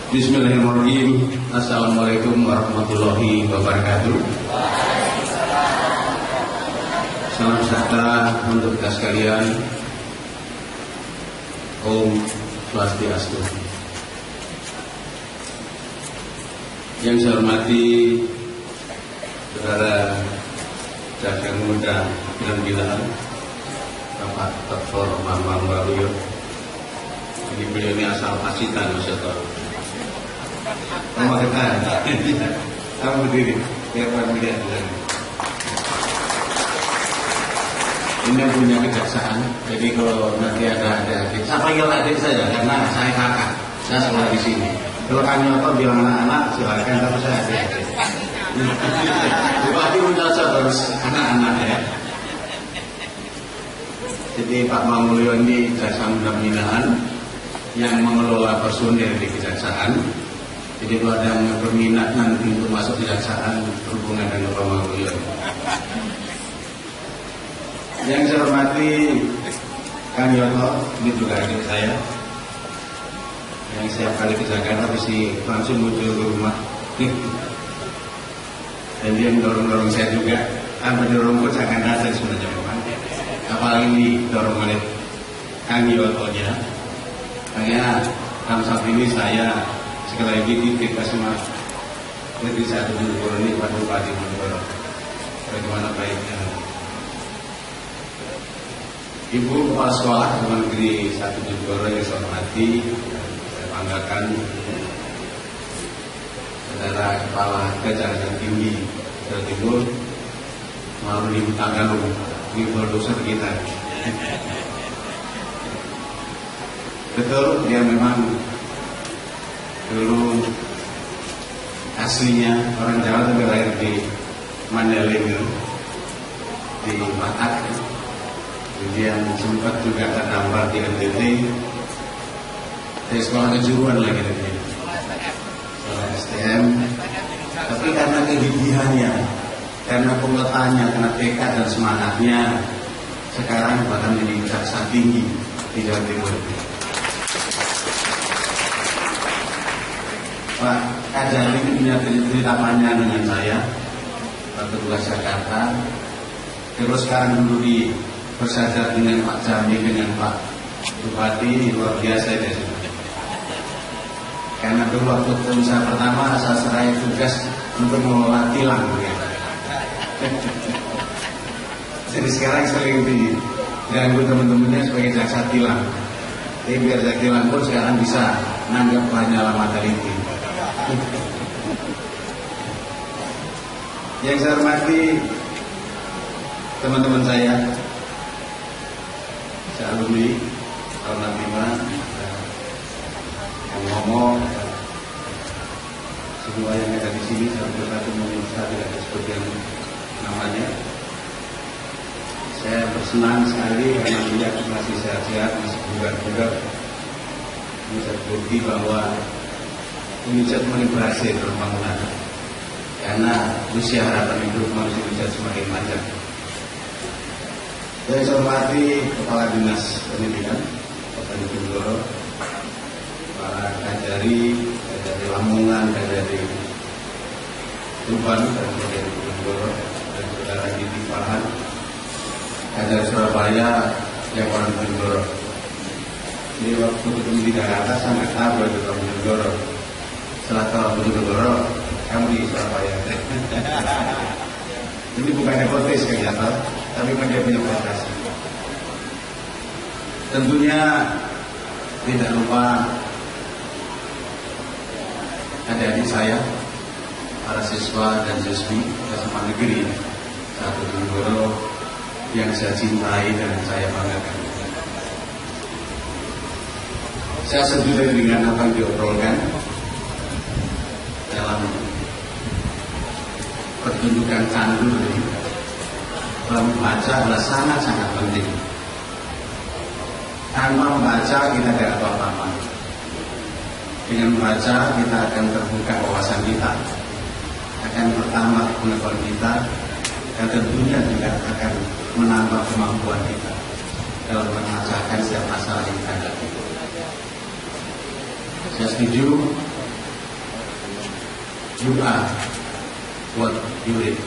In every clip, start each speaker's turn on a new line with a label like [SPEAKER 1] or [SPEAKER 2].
[SPEAKER 1] Bismillahirrahmanirrahim. Assalamualaikum warahmatullahi wabarakatuh. Salam sejahtera untuk kita sekalian. Om Swastiastu. Yang saya hormati Saudara Jaga Muda dan Binaan Bapak Dr. Bambang Waluyo. Ini beliau ini asal Pacitan, Masya Allah. Nama kita, kamu berdiri, biar melihat. Ini punya kejaksaan. Jadi kalau nanti ada adik, saya panggil adik saya karena saya kakak, saya sekolah di sini. Kalau Kanyoto bilang anak-anak, silakan, tapi saya adik. Bupati Muncaca harus anak-anak ya. Jadi Pak Mamulyo ini jasa muda pembinaan yang mengelola personil di kejaksaan. Jadi kalau ada yang berminat nanti untuk masuk kejaksaan berhubungan dengan Pak Mamulyo. Yang saya hormati Kang Yoto, ini juga adik saya. Yang setiap kali ke Jakarta mesti langsung muncul ke rumah. Dan dia mendorong-dorong saya juga. Mendorong ke Jakarta sebenarnya memang. Apalagi didorong oleh Kang Yoto-nya. Makanya dalam saat ini saya sekali lagi kita semua negeri satu Bojonegoro ini Pak Bupati Bojonegoro. Bagaimana baiknya Ibu Kepala Sekolah Negeri 1 Bojonegoro yang saya hormati, saya banggakan Saudara Kepala Kejaksaan Tinggi Jawa Timur melalui Tagalog, ini produser kita. Betul, dia memang dulu aslinya orang Jawa tapi lahir di Mandailing, di Batak. Kemudian sempat juga terdampar di NTT. Dari sekolah kejuruan lagi tadi. Sekolah STM. Tapi karena kegigihannya, karena pengetahuannya, karena tekad dan semangatnya, sekarang bahkan menjadi jaksa tinggi di Jawa Timur. Pak Kajari punya cerita panjang dengan saya waktu tugas Jakarta. Terus sekarang dulu di bersadar dengan Pak Jami, dengan Pak Bupati, luar biasa ya. Karena dulu waktu saya pertama saya serahkan tugas untuk mengelola tilang ya. Jadi sekarang sering diganggu teman-temannya sebagai jaksa tilang. Tapi biar jaksa tilang pun sekarang bisa nanggap Lanyala Mataliti. Yang saya hormati teman-teman saya alumni tahun 65 yang ngomong semua yang ada di sini satu saya tidak disebutkan namanya. Saya bersenang sekali karena melihat masih sehat-sehat, masih bugar-bugar. Ini saya bukti bahwa Indonesia semakin berhasil pembangunan karena usia harapan hidup manusia Indonesia semakin panjang. Saya hormati Kepala Dinas Pendidikan Kota Bojonegoro, para Kajari Lamongan, Kajari Tuban, Kajari Bojonegoro, dan Saudara Didi Farhan, Kajari Surabaya, yang orang Bojonegoro. Jadi waktu ketemu di Jakarta sangat tahu dari Bojonegoro. Setelah tahu Bojonegoro, kamu di Surabaya. Ini bukan nepotis kelihatan, tapi mereka punya prestasi. Tentunya tidak lupa adik-adik saya, para siswa dan siswi SMA Negeri 1 Bojonegoro yang saya cintai dan saya banggakan. Saya setuju dengan apa yang diobrolkan dalam pertunjukan candu ini. Membaca adalah sangat-sangat penting. Tanpa membaca kita tidak apa-apa. Dengan membaca kita akan terbuka wawasan kita, akan bertambah pengetahuan kita, dan tentunya juga akan menambah kemampuan kita dalam memecahkan setiap masalah yang ada. Saya setuju you are what you read.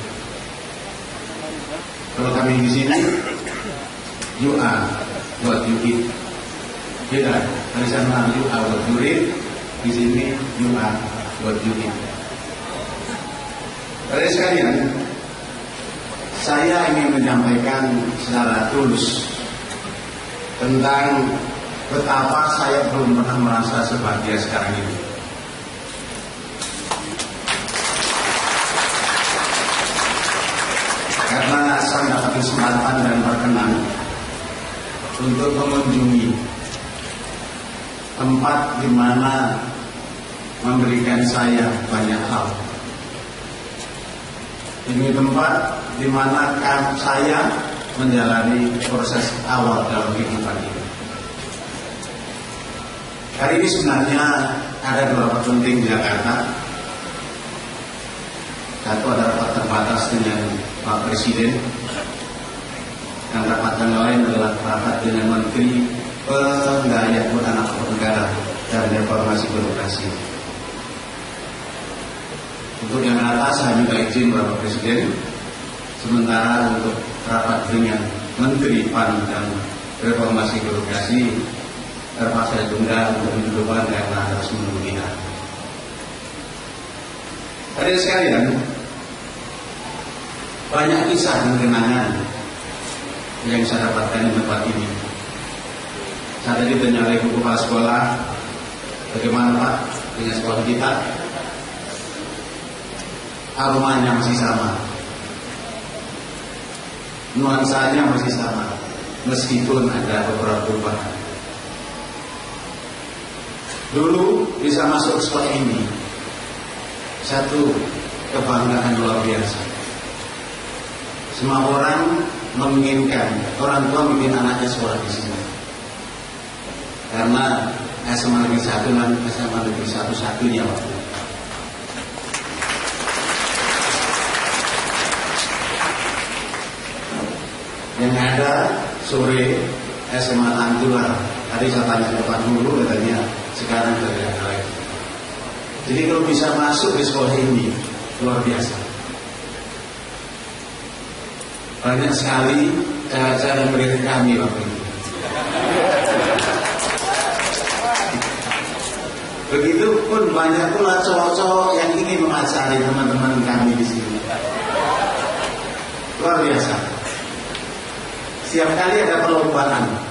[SPEAKER 1] Kalau kami di sini, you are what you eat. Beda. Dari sana you are what you read, di sini you are what you eat. Dari sekalian, saya ingin menyampaikan secara tulus tentang betapa saya belum pernah merasa sebahagia sekarang ini. Karena saya dapat kesempatan dan berkenan untuk mengunjungi tempat di mana memberikan saya banyak hal. Ini tempat di mana saya menjalani proses awal dalam kehidupan ini. Hari ini sebenarnya ada dua rapat penting di Jakarta. Satu ada rapat terbatas dengan Pak Presiden, dan rapat yang lain adalah rapat dengan Menteri Pemberdayaan Anak Negara dan Reformasi Birokrasi. Untuk yang atas saya minta izin Bapak Presiden, sementara untuk rapat dengan Menteri PAN dan Reformasi Birokrasi terpaksa ditunda untuk minggu depan karena harus menunggu kita. Hadirin sekalian, banyak kisah dan kenangan yang saya dapatkan di tempat ini. Saya tadi ditanya oleh ibu kepala sekolah, bagaimana Pak dengan sekolah kita? Aromanya masih sama, nuansanya masih sama, meskipun ada beberapa perubahan. Dulu bisa masuk sekolah ini, satu kebanggaan luar biasa. Semua orang menginginkan, orang tua ingin anaknya sekolah di sini. Karena SMA Negeri 1 dan SMA Negeri 1 satunya waktu itu. Yang ada sore SMA Tanggular. Tadi saya tanya ke Pak Guru, katanya sekarang sudah tidak ada lagi. Jadi kalau bisa masuk di sekolah ini luar biasa. Banyak sekali cara melihat kami waktu itu. Begitu pun banyak pula cowok-cowok yang ingin mengajari teman-teman kami di sini. Luar biasa. Setiap kali ada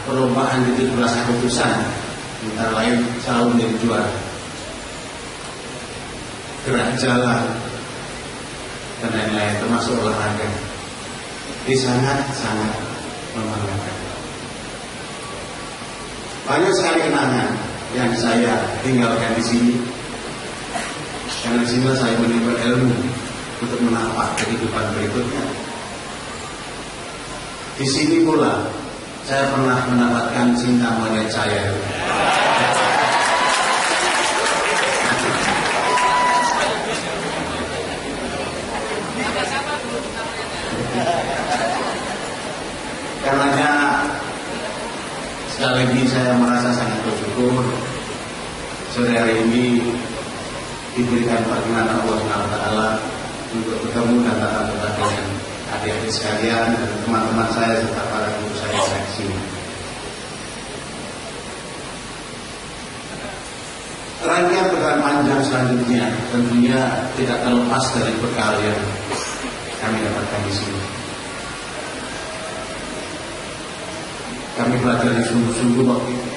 [SPEAKER 1] perlombaan di 17 Agustusan, antara lain selalu menjadi juara. Gerak jalan dan lain-lain termasuk olahraga. Ini sangat membanggakan. Banyak sekali kenangan yang saya tinggalkan di sini. Karena di sini saya menimba ilmu untuk menapak kehidupan berikutnya. Di sini pula saya pernah mendapatkan cinta monyet saya. Karenanya sekali lagi saya merasa sangat bersyukur sore hari ini diberikan perkenan Allah SWT untuk bertemu dan tatap muka dengan adik-adik sekalian dan teman-teman saya serta para guru saya seleksi. Rangkaian perjalanan panjang selanjutnya tentunya tidak terlepas dari bekal yang kami dapatkan di sini. Kami belajar di sungguh-sungguh waktu itu,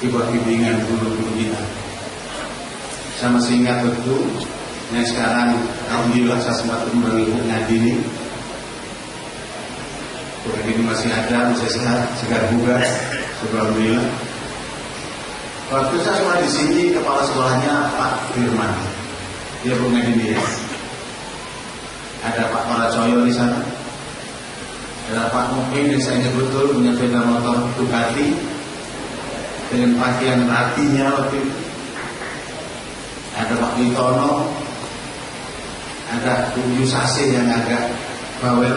[SPEAKER 1] di bawah bimbingan guru-guru kita. Saya masih ingat betul. Yang sekarang alhamdulillah saya sempat mengikuti ngaji ini. Bukan ini masih ada, masih sehat, segar bugar. Alhamdulillah. Waktu saya sekolah di sini, kepala sekolahnya Pak Firman. Dia punya ini ya. Ada Pak Paracoyo di sana. Ada Pak Mungkin yang saya ingat betul punya sepeda motor Ducati dengan pakaian ratinya waktu itu. Ada Pak Witono. Ada Bung Sase yang agak bawel.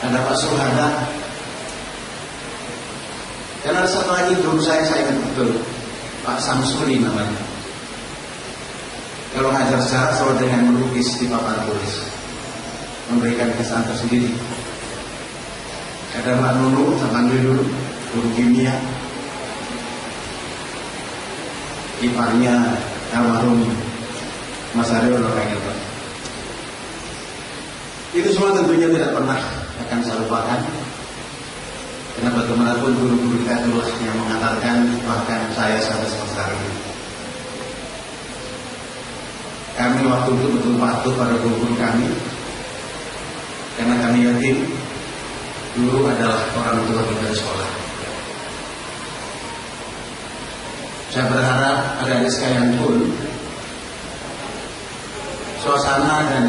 [SPEAKER 1] Ada Pak Suhada. Dan ada satu lagi guru saya ingat betul. Pak Samsuri namanya. Kalau ngajar sejarah selalu dengan melukis di papan tulis, memberikan kesan tersendiri. Ada Mbak Nunu, saya panggil dulu, guru kimia, iparnya almarhum Mas Aryo Lorengel. Itu semua tentunya tidak pernah akan saya lupakan. Karena bagaimanapun guru-guru kita itulah yang mengantarkan bahkan saya sampai sekarang ini. Kami waktu itu betul patuh pada guru-guru kami, karena kami yakin guru adalah orang tua kita di sekolah. Saya berharap adik-adik sekalian pun suasana dan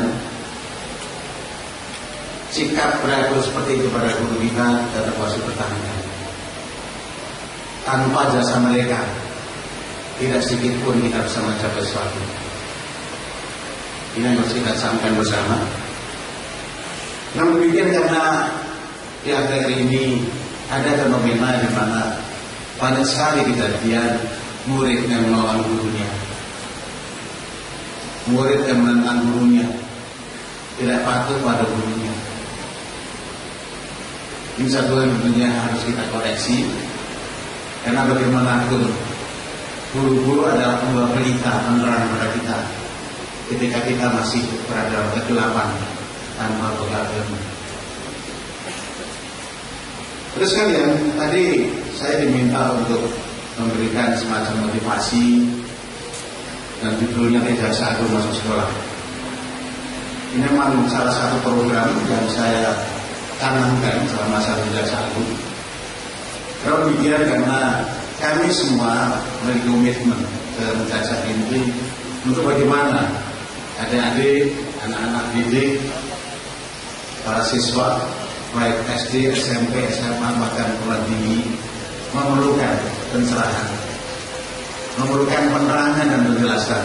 [SPEAKER 1] sikap berlaku seperti itu pada guru kita tetap harus dipertahankan. Tanpa jasa mereka, tidak sedikit pun kita bisa mencapai sesuatu. Ini yang harus kita sampaikan bersama. Namun demikian, karena di akhir ini ada fenomena di mana banyak sekali kejadian murid yang melawan gurunya, murid yang menentang gurunya, tidak patuh pada gurunya. Ini satu yang tentunya harus kita koreksi, karena bagaimanapun guru-guru adalah pembawa pelita penerang pada kita ketika kita masih berada dalam kegelapan tanpa bekal ilmu. Terus kalian, tadi saya diminta untuk memberikan semacam motivasi dan judulnya Tidak Satu Masuk Sekolah. Ini memang salah satu program yang saya tanamkan selama saya Tidak Satu. Kalau demikian, karena kami semua memiliki komitmen ke Menjajah ini untuk bagaimana adik-adik, anak-anak didik, para siswa baik SD, SMP, SMA, bahkan perguruan tinggi memerlukan pencerahan, memerlukan penerangan dan penjelasan.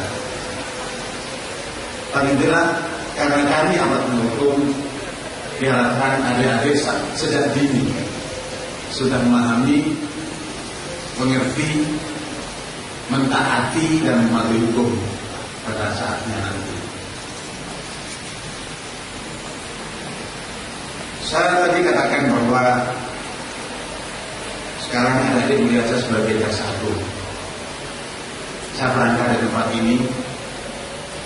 [SPEAKER 1] Paling tidak, karena kami amat mendukung, diharapkan adik-adik sejak dini sudah memahami, mengerti, mentaati dan mematuhi hukum pada saatnya nanti. Saya tadi katakan bahwa sekarang adik-adik melihat saya sebagai jaksa agung. Saya berangkat dari tempat ini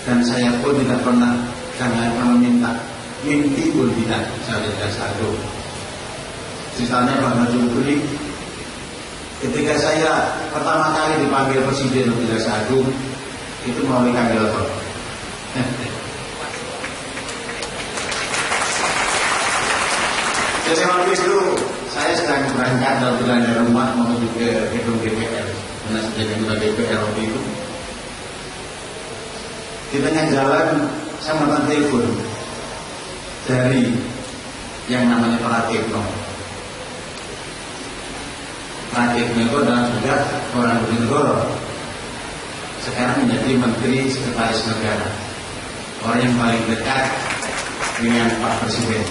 [SPEAKER 1] dan saya pun tidak pernah meminta, mimpi pun tidak saya jadi jaksa agung. Ceritanya Pak Majumuri, ketika saya pertama kali dipanggil Presiden untuk jaksa agung, itu melalui kandidator. Jadi waktu itu saya sedang berangkat dalam perjalanan rumah menuju ke gedung DPR, karena saya gedung DPR waktu itu. Di tengah jalan saya mendapat telepon dari yang namanya Pratikno. Pratikno itu adalah juga orang Bojonegoro. Sekarang menjadi Menteri Sekretaris Negara, orang yang paling dekat dengan Pak Presiden.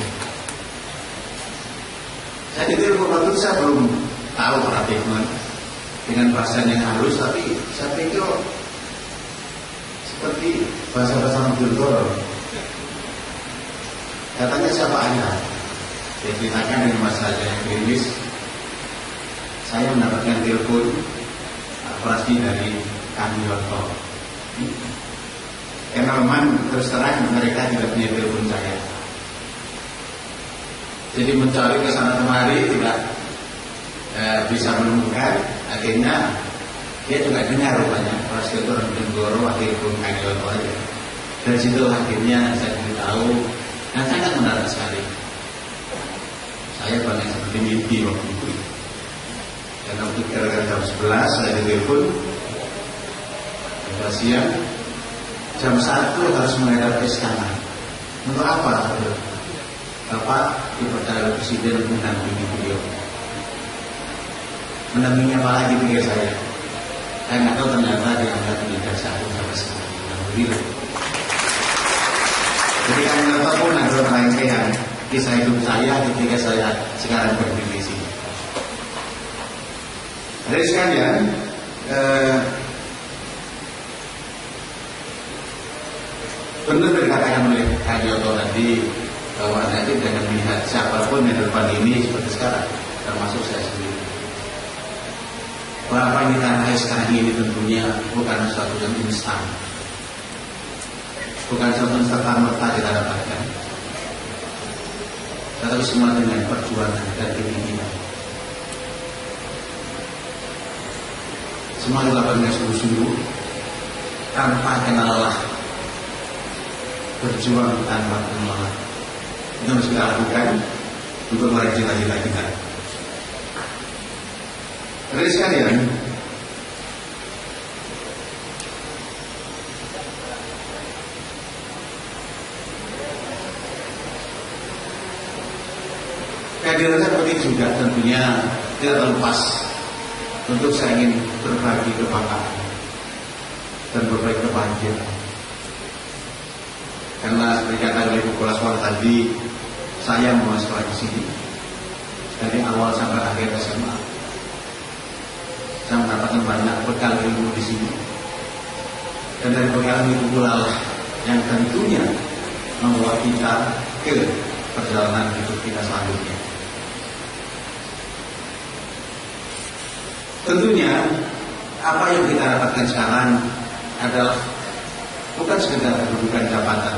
[SPEAKER 1] Saya ditelepon waktu itu, saya belum tahu Pratikno dengan bahasa yang halus, tapi saya pikir seperti bahasa-bahasa Bojonegoro. Katanya siapa Anda? Dia ceritakan dengan bahasa yang Inggris. Saya mendapatkan telepon operasi dari kami Yoto. Karena memang terus terang mereka tidak punya telepon saya. Jadi mencari ke sana kemari tidak bisa menemukan. Akhirnya dia juga dengar rupanya Prasetyo itu orang Bojonegoro, wakil pun kami Yoto aja. Dari situ akhirnya saya tahu dan sangat menarik sekali. Saya banyak seperti mimpi waktu itu. Dan waktu kira-kira jam 11 saya ditelepon. Pada siang jam 1 harus menghadap istana. Untuk apa? Bapak dipercaya oleh Presiden untuk mendampingi beliau. Mendampingi apa lagi pikir saya? Saya nggak tahu ternyata diangkat menjadi satu sampai sekarang. Alhamdulillah. Jadi kami nggak pun adalah rangkaian kisah hidup saya ketika saya sekarang berdiri di sini. Dari sekalian, Benar dikatakan oleh Kak Yoto tadi bahwa nanti jangan melihat siapapun yang depan ini seperti sekarang, termasuk saya sendiri. Bahwa apa yang kita raih sekarang ini tentunya bukan sesuatu yang instan, bukan sesuatu yang serta-merta kita dapatkan, tetapi semua dengan perjuangan dan keinginan. Semua dilakukan dengan sungguh-sungguh, tanpa kenal lelah, berjuang tanpa kenal lelah. Itu harus kita lakukan untuk meraih cita-cita kita. Dari sekalian, kehadiran seperti juga tentunya tidak terlepas untuk saya ingin berbagi kebanggaan dan berbagi kebahagiaan. Karena seperti kata oleh Ibu Kepala Sekolah tadi, saya mau sekolah di sini dari awal sampai akhir SMA. Saya mendapatkan banyak bekal ilmu di sini, dan dari bekal itu pula lah yang tentunya membawa kita ke perjalanan hidup kita selanjutnya. Tentunya apa yang kita dapatkan sekarang adalah bukan sekedar kedudukan jabatan,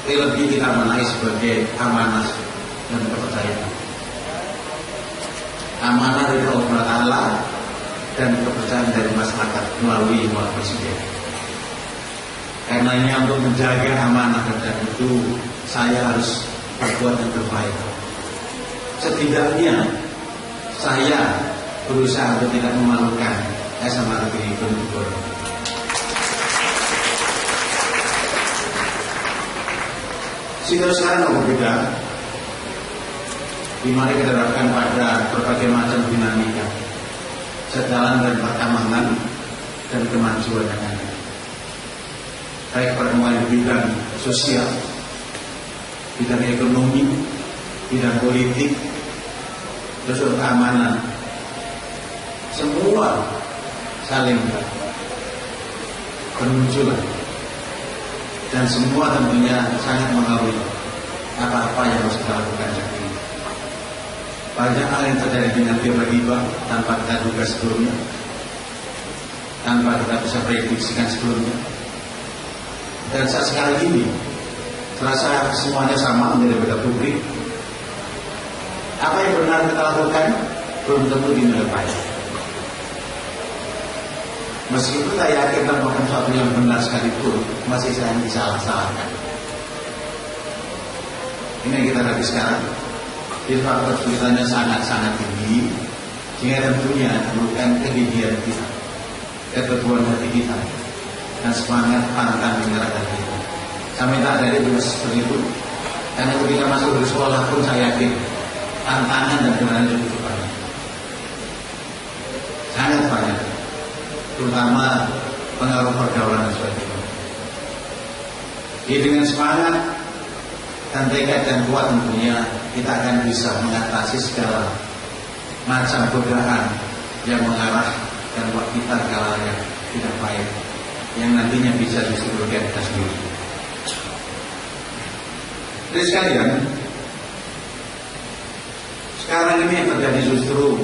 [SPEAKER 1] tapi lebih kita menilai sebagai amanah dan kepercayaan. Amanah dari Allah Ta'ala dan kepercayaan dari masyarakat melalui Bapak Presiden. Karenanya untuk menjaga amanah dan itu saya harus berbuat yang terbaik. Setidaknya saya berusaha untuk tidak memalukan SMA Negeri Bojonegoro. Situasi sekarang berbeda, di mana kita terapkan pada berbagai macam dinamika, sejalan dan perkembangan dan kemajuan yang ada. Baik perkembangan di bidang sosial, bidang ekonomi, bidang politik, terus keamanan, semua saling bermunculan. Dan semua tentunya sangat mengaruhi apa-apa yang harus kita lakukan saat ini. Banyak hal yang terjadi dengan tiba-tiba tanpa kita duga sebelumnya, tanpa kita bisa prediksikan sebelumnya. Dan saat sekarang ini terasa semuanya sama menjadi beda publik. Apa yang benar kita lakukan belum tentu dinilai baik. Meskipun saya yakin melakukan sesuatu yang benar sekalipun, masih saya disalah-salahkan. Ini yang kita lihat sekarang. Jadi faktor kesulitannya sangat-sangat tinggi, sehingga tentunya memerlukan kegigihan kita, keteguhan hati kita, dan semangat pantang menyerah kita. Saya minta dari juga seperti itu. Karena ketika masuk di sekolah pun saya yakin tantangan dan kebenaran itu cukup banyak, sangat banyak. Terutama pengaruh pergaulan dan sebagainya. Jadi dengan semangat dan tekad dan kuat tentunya kita akan bisa mengatasi segala macam godaan yang mengarah dan buat kita ke arah yang tidak baik, yang nantinya bisa justru merugikan kita sendiri. Jadi sekalian, sekarang ini yang terjadi justru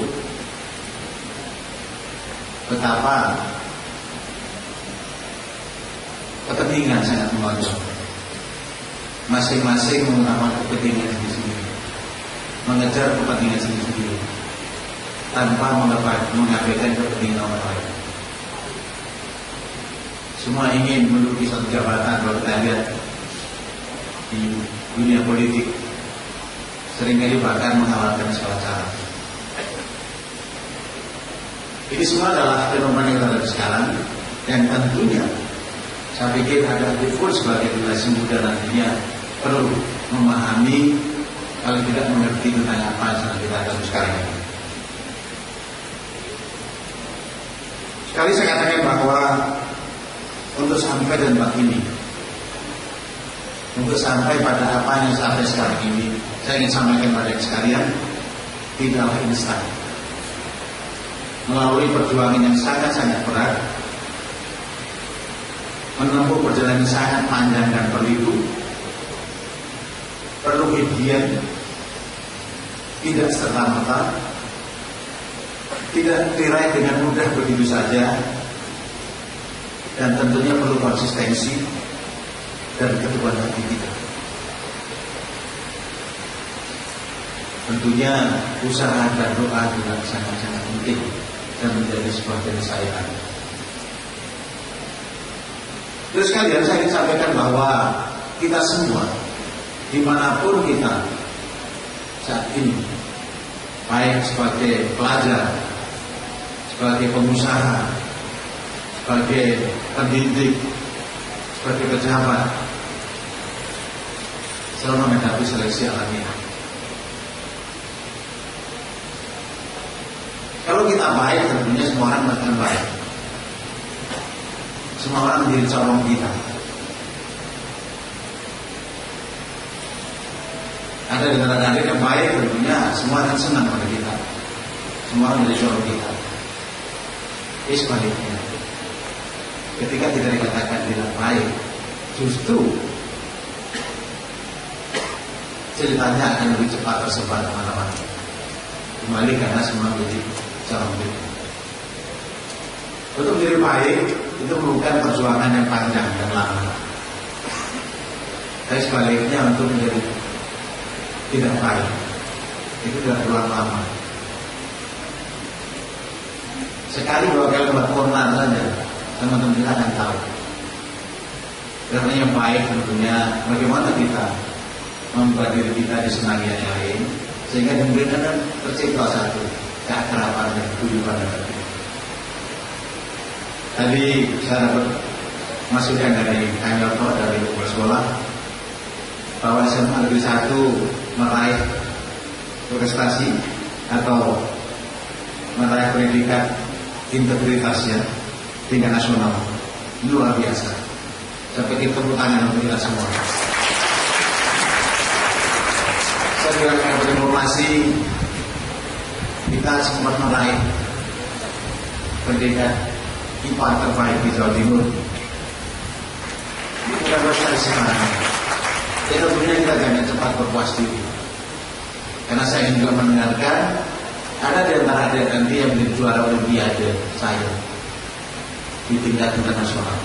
[SPEAKER 1] betapa kepentingan sangat menonjol. Masing-masing mengutamakan kepentingan sendiri, mengejar kepentingan sendiri, tanpa mengabaikan kepentingan orang lain. Semua ingin menduduki suatu jabatan. Kalau kita lihat di dunia politik, seringkali bahkan menghalalkan segala cara. Ini semua adalah fenomena yang terjadi sekarang, dan tentunya saya pikir ada pun sebagai generasi muda nantinya perlu memahami, kalau tidak mengerti tentang apa yang sedang kita lakukan sekarang ini. Sekali saya katakan bahwa untuk sampai di tempat ini, untuk sampai pada apa yang sampai sekarang ini, saya ingin sampaikan pada sekalian, tidaklah instan. melalui perjuangan yang sangat-sangat berat, menempuh perjalanan yang sangat panjang dan berliku, perlu ikhtiar, tidak serta-merta, tidak diraih dengan mudah begitu saja, dan tentunya perlu konsistensi dan keteguhan hati kita. Tentunya usaha dan doa juga sangat-sangat penting dan menjadi sebuah keniscayaan. Terus sekalian saya ingin sampaikan bahwa kita semua dimanapun kita saat ini, baik sebagai pelajar, sebagai pengusaha, sebagai pendidik, sebagai pejabat, selalu menghadapi seleksi alamiah. Kalau kita baik, tentunya semua orang akan baik. Semua orang menjadi corong kita. Ada di antara kalian yang baik, tentunya semua akan senang pada kita. Semua orang menjadi corong kita. Ini sebaliknya. Ketika tidak dikatakan tidak baik, justru ceritanya akan lebih cepat tersebar kemana-mana. Kembali karena semua menjadi corong kita. Untuk menjadi baik itu memerlukan perjuangan yang panjang dan lama. Tapi sebaliknya untuk menjadi tidak baik itu tidak perlu lama. Sekali dua kali buat korban saja, teman-teman kita akan tahu. Karena yang baik tentunya bagaimana kita membuat diri kita disenangi yang lain, sehingga kemudian akan tercipta satu keakraban dan kehidupan yang berbeda. Tadi saya dapat masukan dari Kantor dari kepala sekolah bahwa SMA Negeri 1 meraih prestasi atau meraih predikat integritasnya tingkat nasional luar biasa. Sampai kita tepuk tangan untuk kita semua. Saya juga dapat informasi kita sempat meraih predikat IPA terbaik di Jawa Timur. Ini bukan prestasi sekarang. Ya tentunya kita jangan cepat berpuas diri. Karena saya ingin juga mendengarkan ada di antara adik nanti yang menjadi juara Olimpiade saya di tingkat internasional.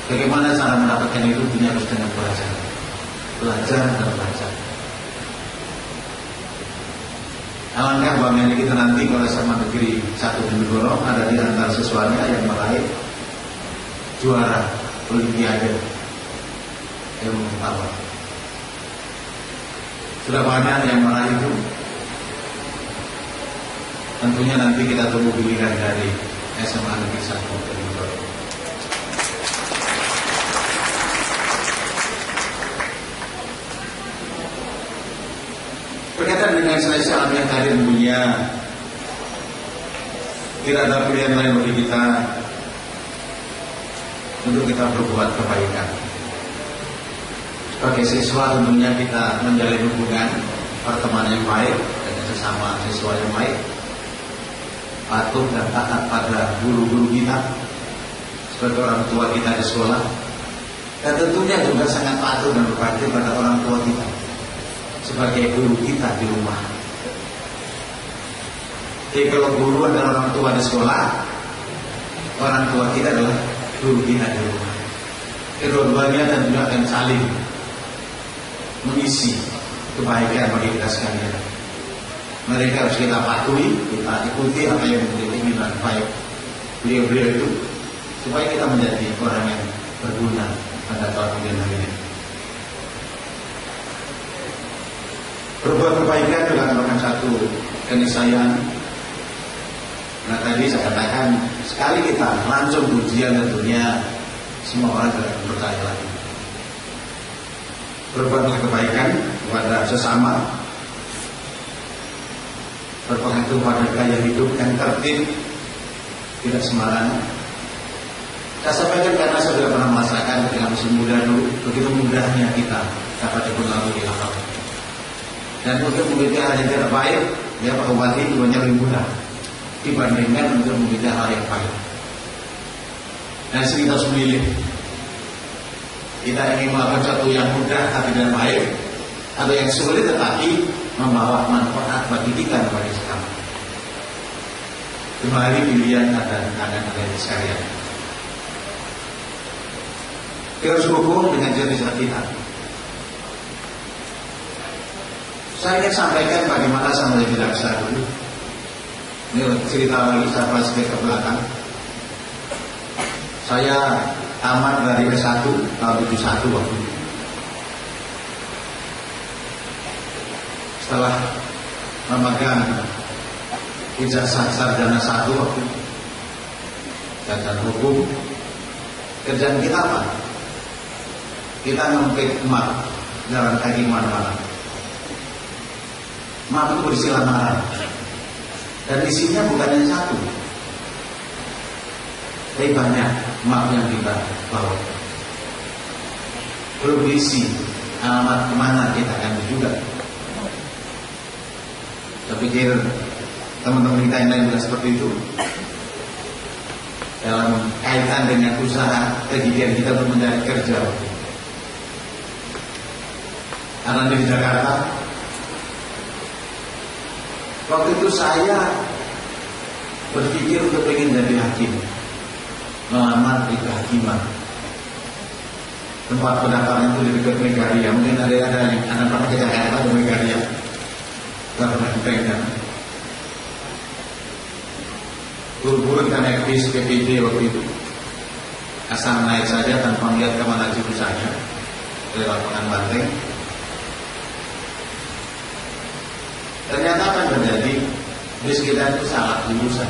[SPEAKER 1] Bagaimana cara mendapatkan itu? Dunia harus dengan belajar dan belajar. Alangkah bangga kita nanti kalau SMA Negeri 1 Bojonegoro ada di antara siswanya yang meraih juara Olimpiade ilmu pengetahuan. Sudah banyak yang meraih itu. Tentunya nanti kita tunggu giliran dari SMA Negeri 1 Bojonegoro. Berkaitan dengan seleksi alamiah tadi tentunya tidak ada pilihan lain bagi kita untuk kita berbuat kebaikan. Sebagai siswa tentunya kita menjalin hubungan pertemanan yang baik dengan sesama siswa yang baik, patuh dan taat pada guru-guru kita sebagai orang tua kita di sekolah, dan tentunya juga sangat patuh dan berbakti pada orang tua kita sebagai guru kita di rumah. Jadi kalau guru adalah orang tua di sekolah, orang tua kita adalah guru kita di rumah. Kedua-duanya tentunya akan saling mengisi kebaikan bagi kita sekalian. Mereka harus kita patuhi, kita ikuti apa yang menjadi keinginan baik beliau-beliau itu, supaya kita menjadi orang yang berguna pada kemudian hari ini. Berbuat kebaikan juga merupakan satu keniscayaan. Nah tadi saya katakan, sekali kita langsung ujian tentunya semua orang akan percaya lagi. Berbuat kebaikan kepada sesama, berpengaruh pada gaya hidup yang tertib, tidak sembarangan. Saya sampaikan karena saya sudah pernah merasakan ketika masih muda dulu, begitu mudahnya kita dapat dipengaruhi hal-hal. Dan untuk memiliki hal yang tidak baik, ya Pak Bupati duanya lebih mudah dibandingkan untuk memiliki hal yang baik. Dan kita harus memilih. Kita ingin melakukan sesuatu yang mudah tapi tidak baik, atau yang sulit tetapi membawa manfaat bagi kita bagi sekali. Kembali pilihan ada sekalian. Kita harus hukum dengan jernih kita. Saya ingin sampaikan bagaimana saya menjadi jaksa dulu. Ini cerita lagi, saya flashback ke belakang. Saya tamat dari S1 tahun 71 waktu itu. Setelah memegang ijazah sarjana 1 waktu itu, sarjana hukum, kerjaan kita apa? Kita ngempit map jalan kaki mana-mana. Map itu berisi lamaran, dan isinya bukan hanya satu, tapi banyak map yang kita bawa. Belum diisi alamat kemana kita akan juga. Saya pikir teman-teman kita yang lain juga seperti itu. Dalam kaitan dengan usaha kegiatan kita untuk mencari kerja. Karena di Jakarta, waktu itu saya berpikir untuk ingin jadi hakim, melamar di kehakiman. Tempat pendaftaran itu di dekat Megaria. Mungkin ada yang anak pernah ke Jakarta di Megaria. Tidak pernah dipegang. Buru-buru kita naik bis PPD waktu itu. Asal naik saja tanpa melihat kemana jurusannya, dari lapangan Banteng. Ternyata apa yang terjadi? Bis kita itu salah jurusan.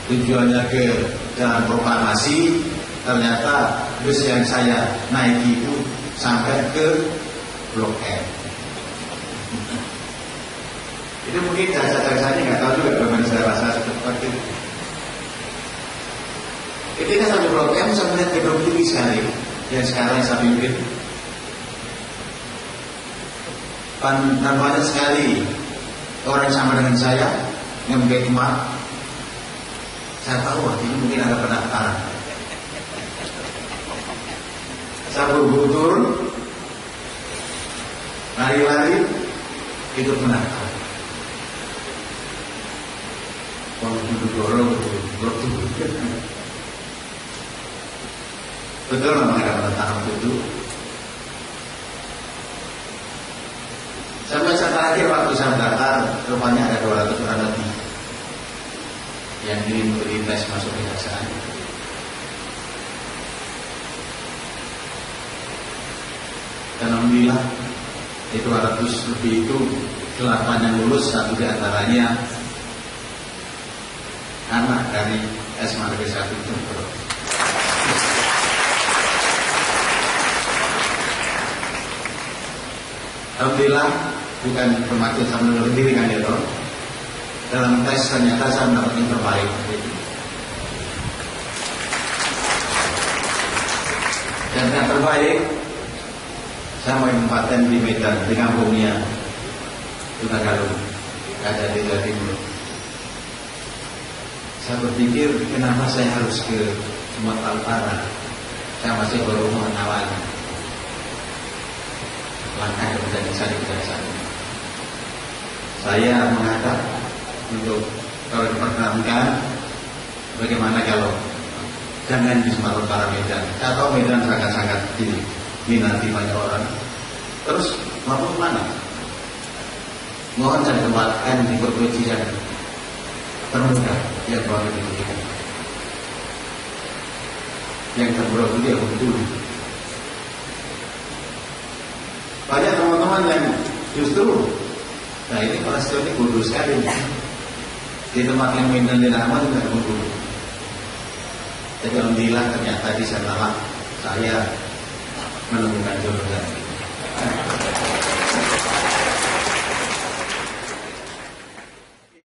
[SPEAKER 1] Tujuannya ke Jalan Proklamasi, ternyata bus yang saya naiki itu sampai ke Blok M. Itu mungkin jaksa-jaksanya nggak tahu juga bagaimana saya rasa seperti itu. Ketika sampai Blok M, saya melihat gedung tinggi sekali yang sekarang saya pimpin. Dan banyak sekali orang yang sama dengan saya yang memiliki map. Saya tahu waktu ini mungkin ada pendaftaran. Saya buru-buru turun, lari-lari, ikut pendaftaran. Kalau duduk dorong, betul memang ada pendaftaran itu. Sampai saat terakhir waktu saya mendaftar, rupanya ada 200 orang lebih yang ingin memberi tes masuk kejaksaan. Dan alhamdulillah itu 200 lebih itu 8 yang lulus, 1 diantaranya anak dari SMA Negeri 1 itu. Alhamdulillah bukan kematian saya menurut diri kan ya toh. Dalam tes ternyata saya mendapat yang terbaik. Dan yang terbaik saya mau menempatkan di Medan, di kampungnya Tunagalu, ada di Jawa Timur. Saya berpikir kenapa saya harus ke Sumatera Utara? Saya masih baru mengenalnya. Langkah yang menjadi saya di kejaksaan. Saya menghadap untuk kalau diperkenankan, bagaimana kalau jangan di Sumatera Utara Medan. Saya tahu Medan sangat-sangat diminati banyak orang. Terus mau kemana? Mohon saya tempatkan di provinsi yang termuda yang baru diberikan. Yang terburuk itu dia Bengkulu. Banyak teman-teman yang justru, nah ini Prasetyo ini bodoh sekali. Di tempat yang Medan dan aman tidak bodoh. Jadi alhamdulillah ternyata di sana saya menemukan jodoh.